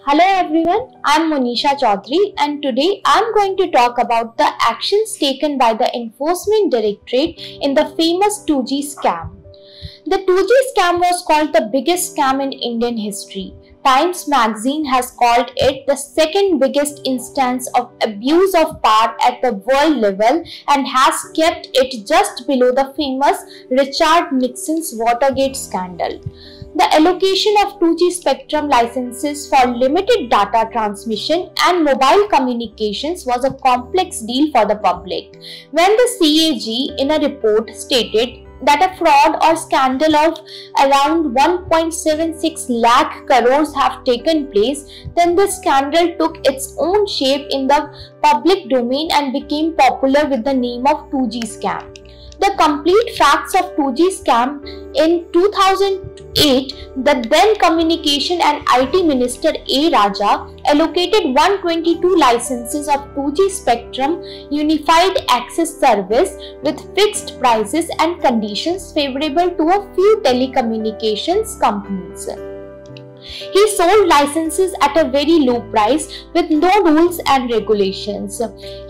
Hello everyone, I am Monisha Chaudhary and today I am going to talk about the actions taken by the Enforcement Directorate in the famous 2G scam. The 2G scam was called the biggest scam in Indian history. Times magazine has called it the second biggest instance of abuse of power at the world level and has kept it just below the famous Richard Nixon's Watergate scandal. The allocation of 2G spectrum licenses for limited data transmission and mobile communications was a complex deal for the public. When the CAG in a report stated that a fraud or scandal of around 1.76 lakh crores have taken place, then the scandal took its own shape in the public domain and became popular with the name of 2G scam. The complete facts of 2G scam: in 2008, the then Communication and IT Minister A. Raja allocated 122 licenses of 2G spectrum unified access service with fixed prices and conditions favorable to a few telecommunications companies. He sold licenses at a very low price with no rules and regulations.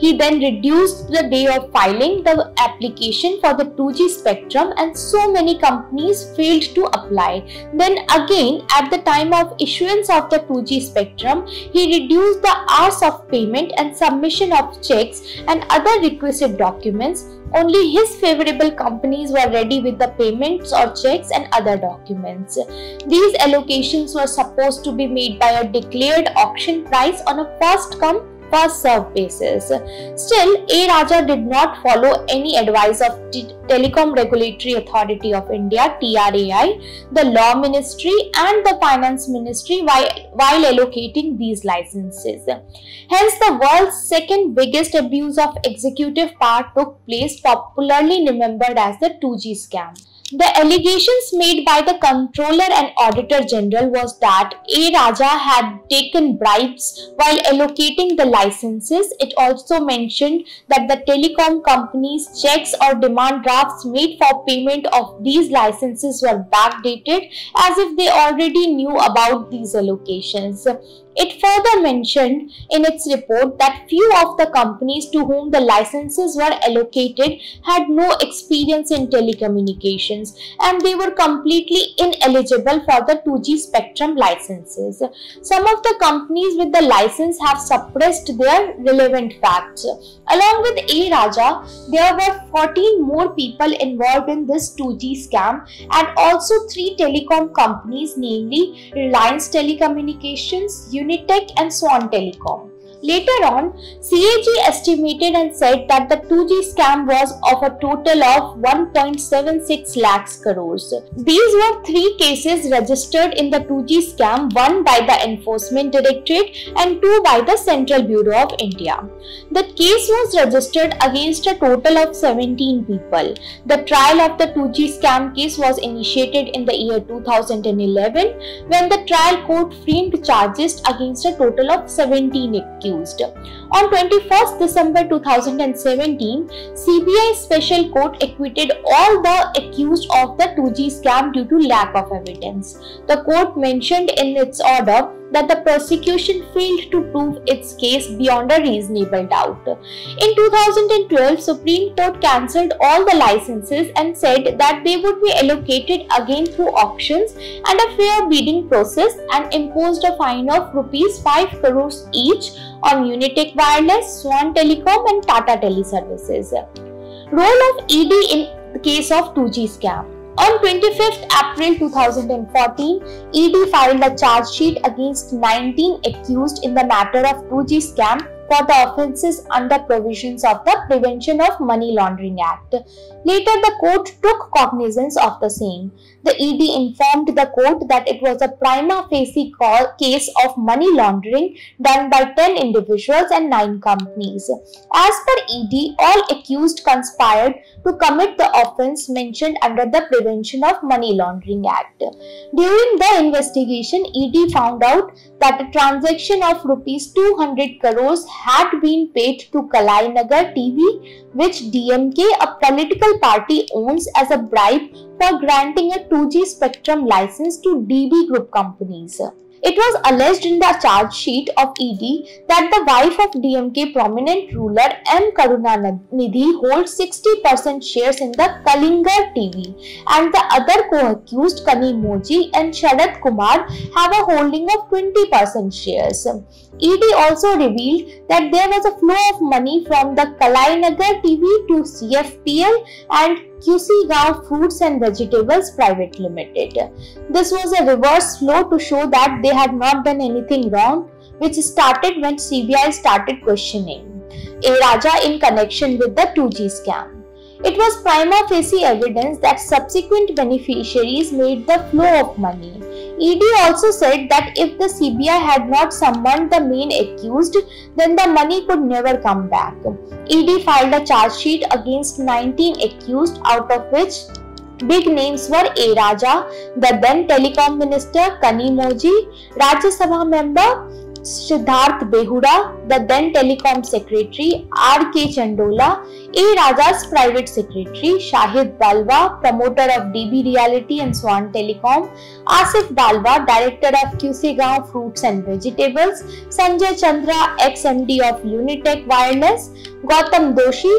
He then reduced the day of filing the application for the 2G spectrum and so many companies failed to apply. Then again, at the time of issuance of the 2G spectrum, he reduced the hours of payment and submission of checks and other requisite documents. Only his favorable companies were ready with the payments or checks and other documents. These allocations were supposed to be made by a declared auction price on a first come first serve basis. Still, A. Raja did not follow any advice of Telecom Regulatory Authority of India (TRAI), the Law Ministry and the Finance Ministry while allocating these licenses. Hence, the world's second biggest abuse of executive power took place, popularly remembered as the 2G scam. The allegations made by the Comptroller and Auditor General was that A. Raja had taken bribes while allocating the licenses. It also mentioned that the telecom companies' checks or demand drafts made for payment of these licenses were backdated, as if they already knew about these allocations. It further mentioned in its report that few of the companies to whom the licenses were allocated had no experience in telecommunications and they were completely ineligible for the 2G spectrum licenses. Some of the companies with the license have suppressed their relevant facts. Along with A. Raja, there were 14 more people involved in this 2G scam and also 3 telecom companies, namely Reliance Telecommunications, Unitech and Swan Telecom. Later on, CAG estimated and said that the 2G scam was of a total of 1.76 lakhs crores. These were 3 cases registered in the 2G scam, one by the Enforcement Directorate and 2 by the Central Bureau of India. The case was registered against a total of 17 people. The trial of the 2G scam case was initiated in the year 2011 when the trial court framed charges against a total of 17 accused. On 21st December 2017, CBI Special Court acquitted all the accused of the 2G scam due to lack of evidence. The court mentioned in its order that the prosecution failed to prove its case beyond a reasonable doubt. In 2012, Supreme Court cancelled all the licenses and said that they would be allocated again through auctions and a fair bidding process and imposed a fine of Rs 5 crores each on Unitech Wireless, Swan Telecom and Tata Teleservices. Role of ED in the case of 2G scam. On 25th April 2014, ED filed a charge sheet against 19 accused in the matter of 2G scam for the offences under provisions of the Prevention of Money Laundering Act. Later, the court took cognizance of the same. The ED informed the court that it was a prima facie case of money laundering done by 10 individuals and 9 companies. As per ED, all accused conspired to commit the offence mentioned under the Prevention of Money Laundering Act. During the investigation, ED found out that a transaction of Rs 200 crores had been paid to Kalai Nagar TV, which DMK, a political party, owns, as a bribe for granting a 2G spectrum license to DB Group companies. It was alleged in the charge sheet of ED that the wife of DMK prominent ruler M. Karunanidhi holds 60% shares in the Kalinga TV, and the other co-accused Kanimoji and Sharad Kumar have a holding of 20% shares. ED also revealed that there was a flow of money from the Kalainagar TV to CFPL and QC Gaon Fruits and Vegetables Private Limited. This was a reverse flow to show that they had not done anything wrong, which started when CBI started questioning A. Raja in connection with the 2G scam. It was prima facie evidence that subsequent beneficiaries made the flow of money. ED also said that if the CBI had not summoned the main accused, then the money could never come back. ED filed a charge sheet against 19 accused, out of which big names were A. Raja, the then Telecom Minister Kanimoji, Rajya Sabha member Siddharth Behuda, the then Telecom Secretary R.K. Chandola, A. Raja's private secretary Shahid Balwa, promoter of DB Reality and Swan Telecom, Asif Balwa, director of QC Gaon Fruits and Vegetables, Sanjay Chandra, ex-MD of Unitech Wireless, Gautam Doshi,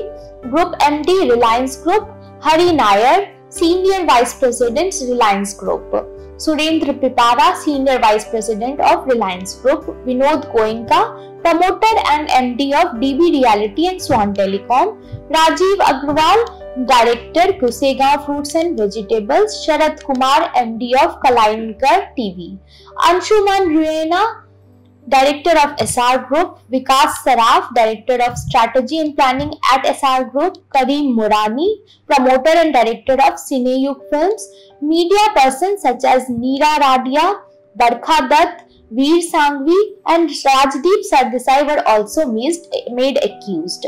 Group MD Reliance Group, Hari Nair, Senior Vice President Reliance Group, Surendra Pipara, Senior Vice President of Reliance Group, Vinod Goenka, promoter and MD of DB Reality and Swan Telecom, Rajiv Agrawal, Director QC Gaon Fruits and Vegetables, Sharad Kumar, MD of Kalainagar TV, Anshuman Ruena, Director of SR Group, Vikas Saraf, Director of Strategy and Planning at SR Group, Kareem Murani, Promoter and Director of Cineyug Films, media persons such as Neera Radia, Barkha Dutt, Veer Sangvi and Rajdeep Sardesai were also made accused.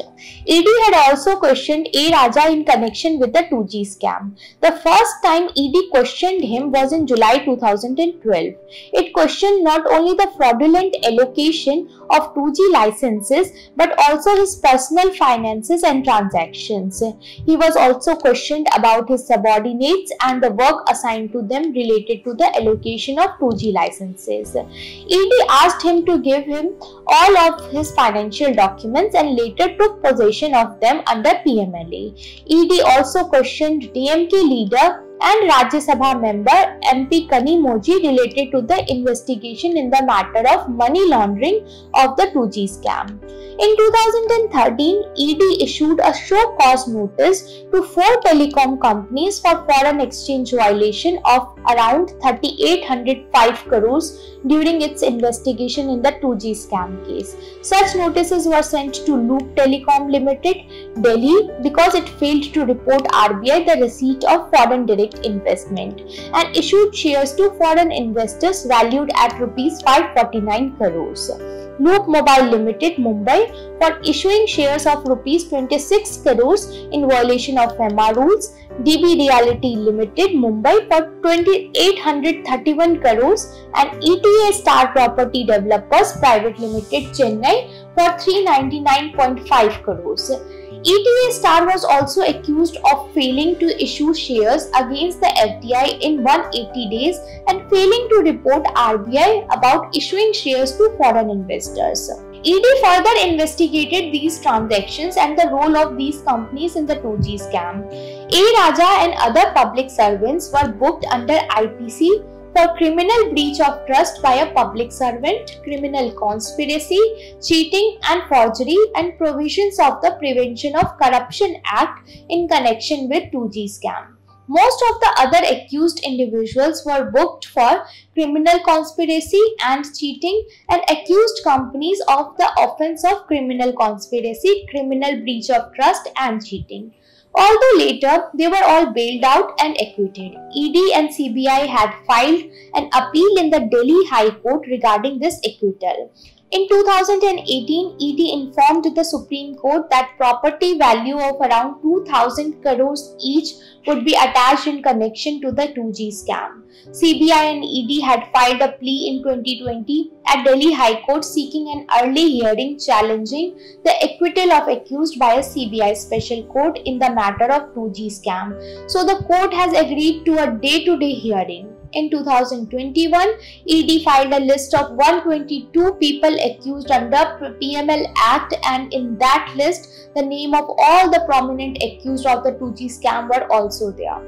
ED had also questioned A. Raja in connection with the 2G scam. The first time ED questioned him was in July 2012. It questioned not only the fraudulent allocation of 2G licenses but also his personal finances and transactions. He was also questioned about his subordinates and the work assigned to them related to the allocation of 2G licenses. ED asked him to give him all of his financial documents and later took possession of them under PMLA. ED also questioned DMK leader and Rajya Sabha member MP Kanimoji related to the investigation in the matter of money laundering of the 2G scam. In 2013, ED issued a show cause notice to 4 telecom companies for foreign exchange violation of around 3,805 crores during its investigation in the 2G scam case. Such notices were sent to Loop Telecom Limited, Delhi, because it failed to report RBI the receipt of foreign direct investment and issued shares to foreign investors valued at Rs 549 crores. Loop Mobile Limited, Mumbai, for issuing shares of Rs 26 crores in violation of FEMA rules, DB Reality Limited, Mumbai, for 2,831 crores and ETA Star Property Developers Private Limited, Chennai, for 399.5 crores. ETA Star was also accused of failing to issue shares against the FDI in 180 days and failing to report RBI about issuing shares to foreign investors. ED further investigated these transactions and the role of these companies in the 2G scam. A. Raja and other public servants were booked under IPC for criminal breach of trust by a public servant, criminal conspiracy, cheating and forgery, and provisions of the Prevention of Corruption Act in connection with 2G scam. Most of the other accused individuals were booked for criminal conspiracy and cheating and accused companies of the offence of criminal conspiracy, criminal breach of trust and cheating. Although later they were all bailed out and acquitted, ED and CBI had filed an appeal in the Delhi High Court regarding this acquittal. In 2018, ED informed the Supreme Court that property value of around 2,000 crores each would be attached in connection to the 2G scam. CBI and ED had filed a plea in 2020 at Delhi High Court seeking an early hearing challenging the acquittal of accused by a CBI special court in the matter of 2G scam. So the court has agreed to a day-to-day hearing. In 2021, ED filed a list of 122 people accused under PML Act, and in that list, the name of all the prominent accused of the 2G scam were also there.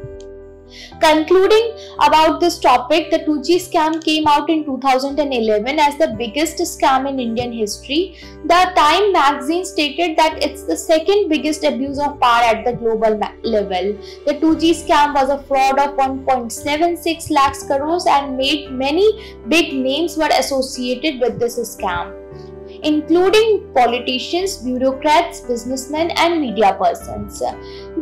Concluding about this topic, the 2G scam came out in 2011 as the biggest scam in Indian history. The Time magazine stated that it's the second biggest abuse of power at the global level. The 2G scam was a fraud of 1.76 lakhs crores and made many big names were associated with this scam, including politicians, bureaucrats, businessmen and media persons.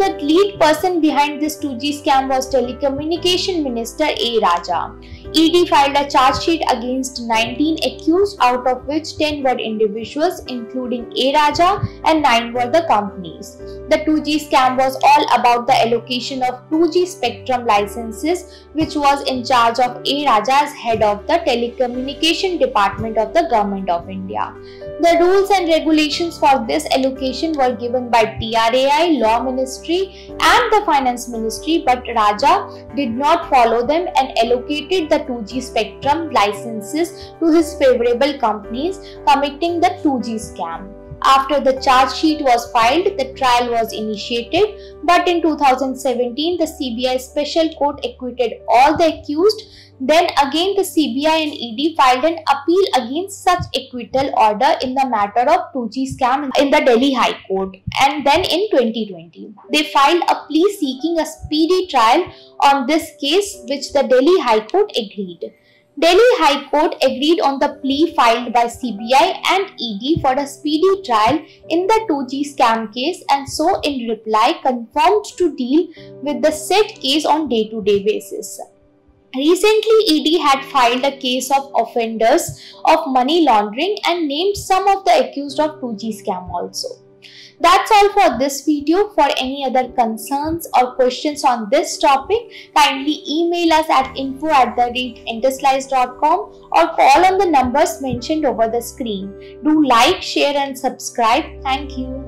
The lead person behind this 2G scam was Telecommunication Minister A. Raja. ED filed a charge sheet against 19 accused, out of which 10 were individuals including A. Raja and 9 were the companies. The 2G scam was all about the allocation of 2G spectrum licenses, which was in charge of A. Raja as head of the telecommunication department of the Government of India. The rules and regulations for this allocation were given by TRAI, Law Ministry and the Finance Ministry, but Raja did not follow them and allocated the 2G spectrum licenses to his favorable companies, committing the 2G scam. After the charge sheet was filed, the trial was initiated, but in 2017, the CBI Special Court acquitted all the accused. Then again, the CBI and ED filed an appeal against such acquittal order in the matter of 2G scam in the Delhi High Court. And then in 2020, they filed a plea seeking a speedy trial on this case, which the Delhi High Court agreed. Delhi High Court agreed on the plea filed by CBI and ED for a speedy trial in the 2G scam case, and so in reply confirmed to deal with the said case on day-to-day basis. Recently, ED had filed a case of offenders of money laundering and named some of the accused of 2G scam also. That's all for this video. For any other concerns or questions on this topic, kindly email us at info@intaslice.com or call on the numbers mentioned over the screen. Do like, share and subscribe. Thank you.